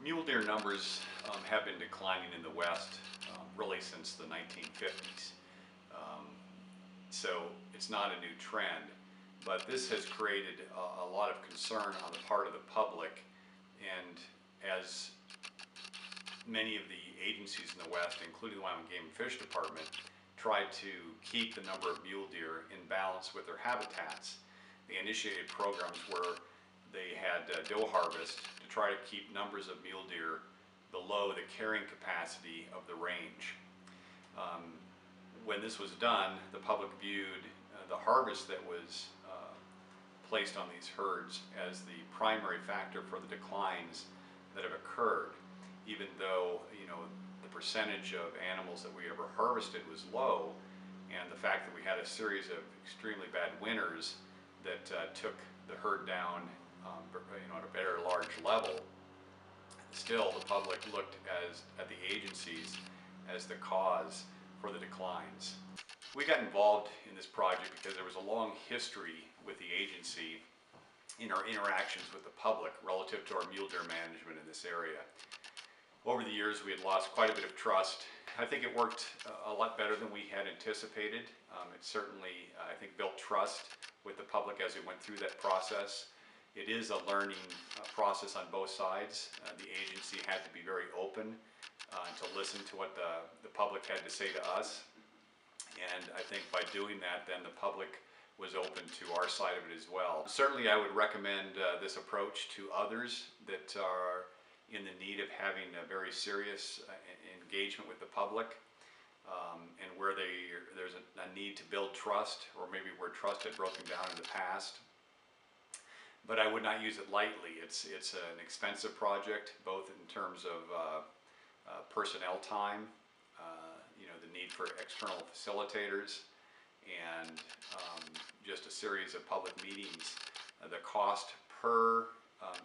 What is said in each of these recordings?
Mule deer numbers have been declining in the West really since the 1950s. Um, so it's not a new trend, but this has created a lot of concern on the part of the public. And as many of the agencies in the West, including the Wyoming Game and Fish Department, tried to keep the number of mule deer in balance with their habitats, they initiated programs where they had doe harvest to try to keep numbers of mule deer below the carrying capacity of the range. When this was done, the public viewed the harvest that was placed on these herds as the primary factor for the declines that have occurred, even though the percentage of animals that we ever harvested was low, and the fact that we had a series of extremely bad winters that took the herd down at a very large level. Still, the public looked at the agencies as the cause for the declines. We got involved in this project because there was a long history with the agency in our interactions with the public relative to our mule deer management in this area. Over the years, we had lost quite a bit of trust. I think it worked a lot better than we had anticipated. It certainly, I think, built trust with the public as we went through that process. It is a learning process on both sides. The agency had to be very open to listen to what the public had to say to us. And I think by doing that, then the public was open to our side of it as well. Certainly, I would recommend this approach to others that are in the need of having a very serious engagement with the public, and where there's a need to build trust, or maybe where trust had broken down in the past. But I would not use it lightly. It's an expensive project, both in terms of personnel time, the need for external facilitators, and just a series of public meetings. The cost per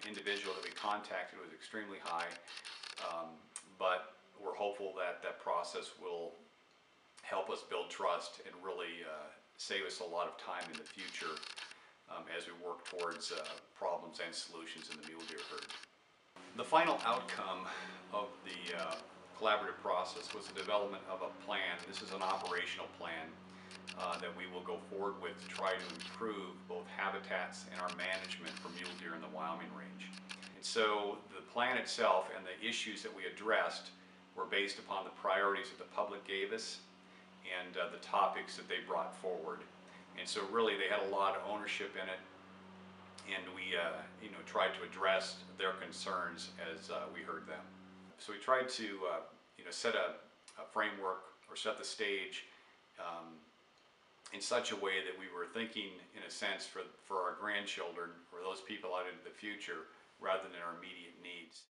individual that we contacted was extremely high, but we're hopeful that that process will help us build trust and really save us a lot of time in the future as we work towards problems and solutions in the mule deer herd. The final outcome of the collaborative process was the development of a plan. This is an operational plan that we will go forward with to try to improve both habitats and our management for mule deer in the Wyoming range. And so the plan itself and the issues that we addressed were based upon the priorities that the public gave us and the topics that they brought forward. And so really they had a lot of ownership in it, and we tried to address their concerns as we heard them. So we tried to set a framework, or set the stage in such a way that we were thinking, in a sense, for our grandchildren or those people out into the future rather than our immediate needs.